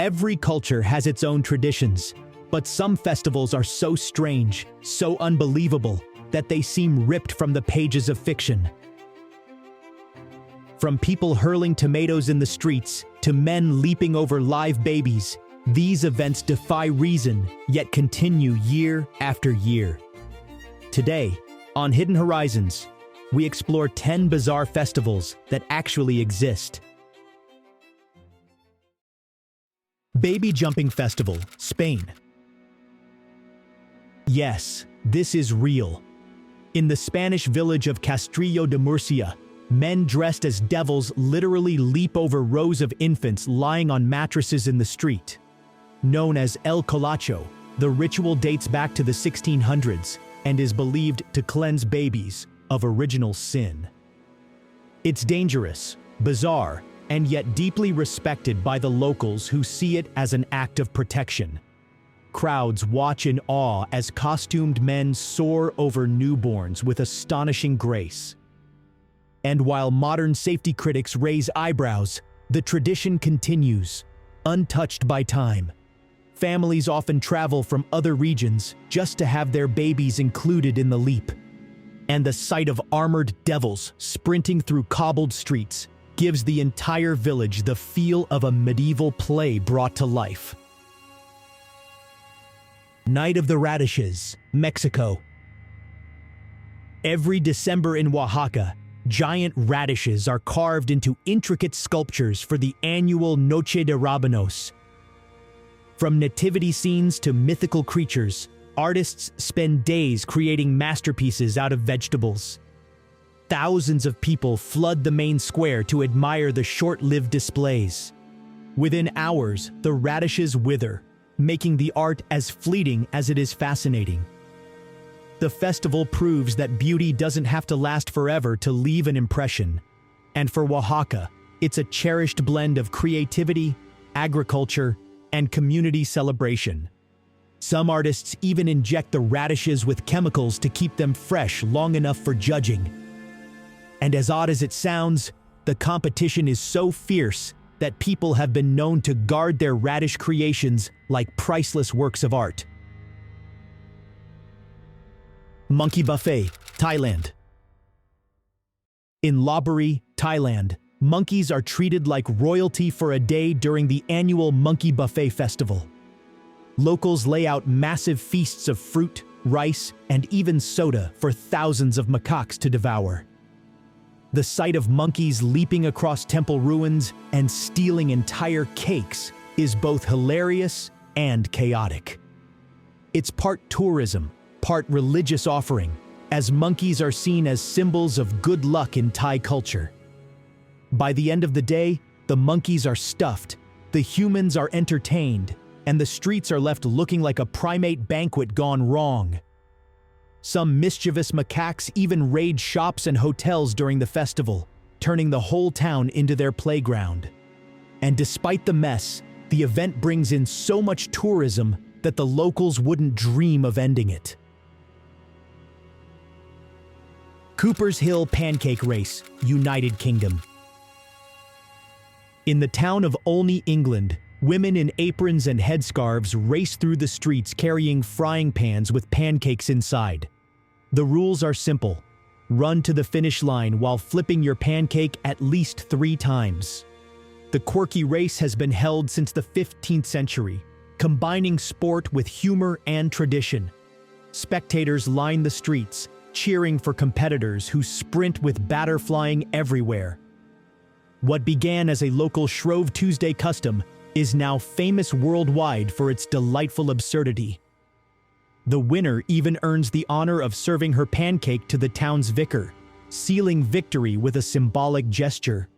Every culture has its own traditions, but some festivals are so strange, so unbelievable, that they seem ripped from the pages of fiction. From people hurling tomatoes in the streets to men leaping over live babies, these events defy reason, yet continue year after year. Today, on Hidden Horizons, we explore 10 bizarre festivals that actually exist. Baby Jumping Festival, Spain. Yes, this is real. In the Spanish village of Castrillo de Murcia, men dressed as devils literally leap over rows of infants lying on mattresses in the street. Known as El Colacho, the ritual dates back to the 1600s and is believed to cleanse babies of original sin. It's dangerous, bizarre, and yet deeply respected by the locals who see it as an act of protection. Crowds watch in awe as costumed men soar over newborns with astonishing grace. And while modern safety critics raise eyebrows, the tradition continues, untouched by time. Families often travel from other regions just to have their babies included in the leap. And the sight of armored devils sprinting through cobbled streets gives the entire village the feel of a medieval play brought to life. Night of the Radishes, Mexico. Every December in Oaxaca, giant radishes are carved into intricate sculptures for the annual Noche de Rabanos. From nativity scenes to mythical creatures, artists spend days creating masterpieces out of vegetables. Thousands of people flood the main square to admire the short-lived displays. Within hours, the radishes wither, making the art as fleeting as it is fascinating. The festival proves that beauty doesn't have to last forever to leave an impression. And for Oaxaca, it's a cherished blend of creativity, agriculture, and community celebration. Some artists even inject the radishes with chemicals to keep them fresh long enough for judging. And as odd as it sounds, the competition is so fierce that people have been known to guard their radish creations like priceless works of art. Monkey Buffet, Thailand. In Lopburi, Thailand, monkeys are treated like royalty for a day during the annual Monkey Buffet Festival. Locals lay out massive feasts of fruit, rice, and even soda for thousands of macaques to devour. The sight of monkeys leaping across temple ruins and stealing entire cakes is both hilarious and chaotic. It's part tourism, part religious offering, as monkeys are seen as symbols of good luck in Thai culture. By the end of the day, the monkeys are stuffed, the humans are entertained, and the streets are left looking like a primate banquet gone wrong. Some mischievous macaques even raid shops and hotels during the festival, turning the whole town into their playground. And despite the mess, the event brings in so much tourism that the locals wouldn't dream of ending it. Cooper's Hill Pancake Race, United Kingdom. In the town of Olney, England, women in aprons and headscarves race through the streets carrying frying pans with pancakes inside. The rules are simple. Run to the finish line while flipping your pancake at least 3 times. The quirky race has been held since the 15th century, combining sport with humor and tradition. Spectators line the streets, cheering for competitors who sprint with batter flying everywhere. What began as a local Shrove Tuesday custom is now famous worldwide for its delightful absurdity. The winner even earns the honor of serving her pancake to the town's vicar, sealing victory with a symbolic gesture.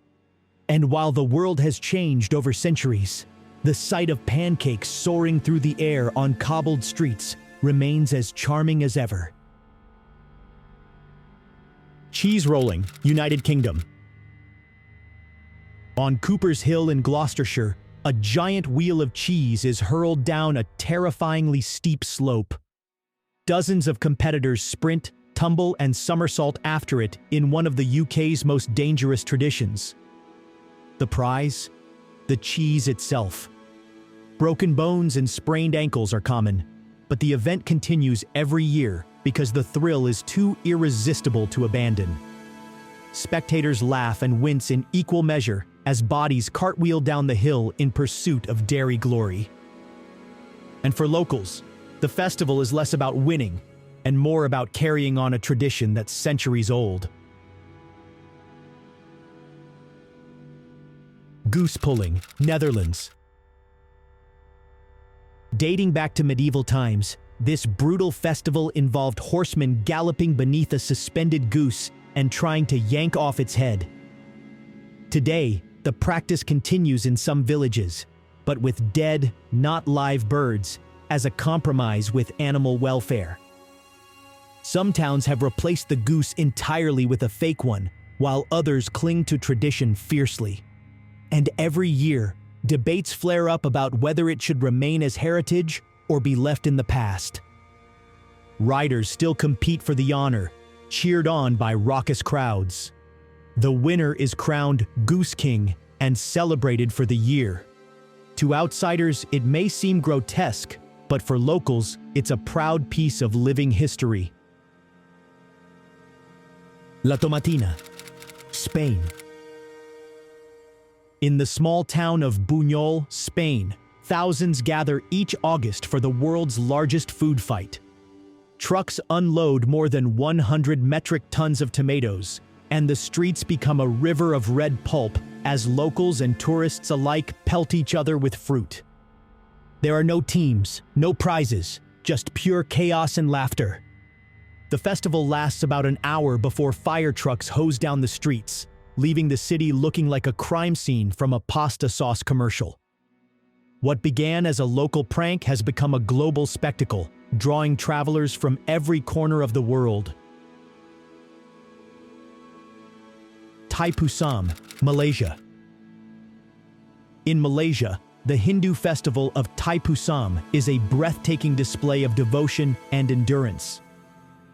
And while the world has changed over centuries, the sight of pancakes soaring through the air on cobbled streets remains as charming as ever. Cheese rolling, United Kingdom. On Cooper's Hill in Gloucestershire, a giant wheel of cheese is hurled down a terrifyingly steep slope. Dozens of competitors sprint, tumble, and somersault after it in one of the UK's most dangerous traditions. The prize? The cheese itself. Broken bones and sprained ankles are common, but the event continues every year because the thrill is too irresistible to abandon. Spectators laugh and wince in equal measure as bodies cartwheel down the hill in pursuit of dairy glory. And for locals, the festival is less about winning and more about carrying on a tradition that's centuries old. Goose pulling, Netherlands. Dating back to medieval times, this brutal festival involved horsemen galloping beneath a suspended goose and trying to yank off its head. Today, the practice continues in some villages, but with dead, not live birds, as a compromise with animal welfare. Some towns have replaced the goose entirely with a fake one, while others cling to tradition fiercely. And every year, debates flare up about whether it should remain as heritage or be left in the past. Riders still compete for the honor, cheered on by raucous crowds. The winner is crowned Goose King and celebrated for the year. To outsiders, it may seem grotesque, but for locals, it's a proud piece of living history. La Tomatina, Spain. In the small town of Buñol, Spain, thousands gather each August for the world's largest food fight. Trucks unload more than 100 metric tons of tomatoes, and the streets become a river of red pulp as locals and tourists alike pelt each other with fruit. There are no teams, no prizes, just pure chaos and laughter. The festival lasts about an hour before fire trucks hose down the streets, leaving the city looking like a crime scene from a pasta sauce commercial. What began as a local prank has become a global spectacle, drawing travelers from every corner of the world. Thaipusam, Malaysia. In Malaysia, the Hindu festival of Thaipusam is a breathtaking display of devotion and endurance.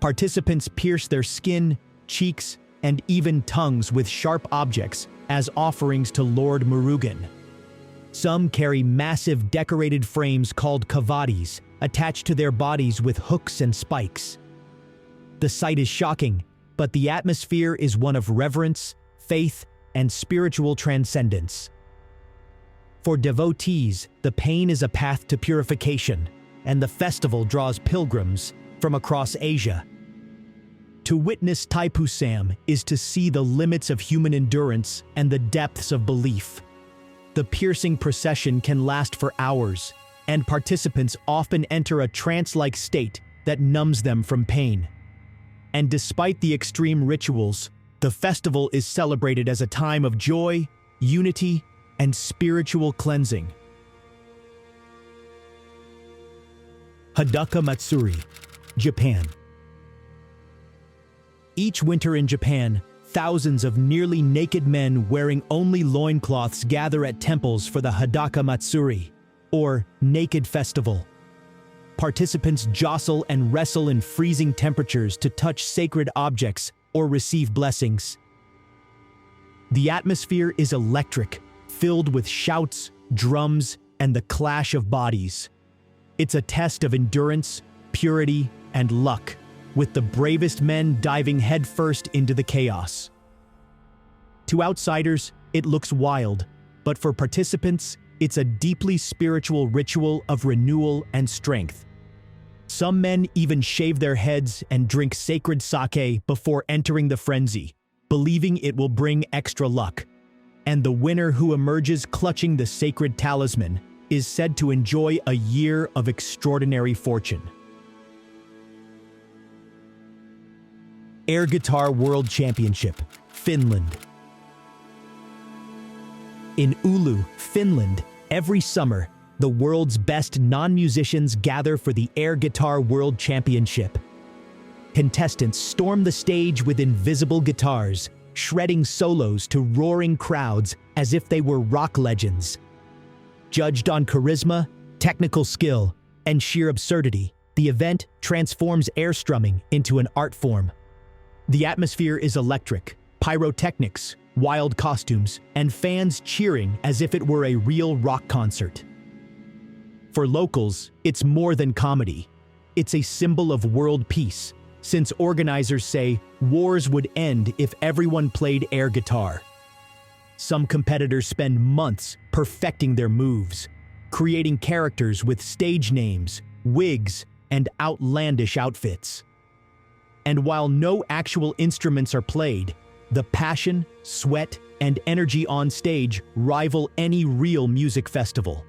Participants pierce their skin, cheeks, and even tongues with sharp objects as offerings to Lord Murugan. Some carry massive decorated frames called kavadis attached to their bodies with hooks and spikes. The sight is shocking, but the atmosphere is one of reverence, faith, and spiritual transcendence. For devotees, the pain is a path to purification, and the festival draws pilgrims from across Asia. To witness Thaipusam is to see the limits of human endurance and the depths of belief. The piercing procession can last for hours, and participants often enter a trance-like state that numbs them from pain. And despite the extreme rituals, the festival is celebrated as a time of joy, unity, and spiritual cleansing. Hadaka Matsuri, Japan. Each winter in Japan, thousands of nearly naked men wearing only loincloths gather at temples for the Hadaka Matsuri, or Naked Festival. Participants jostle and wrestle in freezing temperatures to touch sacred objects or receive blessings. The atmosphere is electric, filled with shouts, drums, and the clash of bodies. It's a test of endurance, purity, and luck, with the bravest men diving headfirst into the chaos. To outsiders, it looks wild, but for participants, it's a deeply spiritual ritual of renewal and strength. Some men even shave their heads and drink sacred sake before entering the frenzy, believing it will bring extra luck. And the winner who emerges clutching the sacred talisman is said to enjoy a year of extraordinary fortune. Air Guitar World Championship, Finland. In Oulu, Finland, every summer, the world's best non-musicians gather for the Air Guitar World Championship. Contestants storm the stage with invisible guitars, shredding solos to roaring crowds as if they were rock legends. Judged on charisma, technical skill, and sheer absurdity, the event transforms air strumming into an art form. The atmosphere is electric, pyrotechnics, wild costumes, and fans cheering as if it were a real rock concert. For locals, it's more than comedy. It's a symbol of world peace, since organizers say wars would end if everyone played air guitar. Some competitors spend months perfecting their moves, creating characters with stage names, wigs, and outlandish outfits. And while no actual instruments are played, the passion, sweat, and energy on stage rival any real music festival.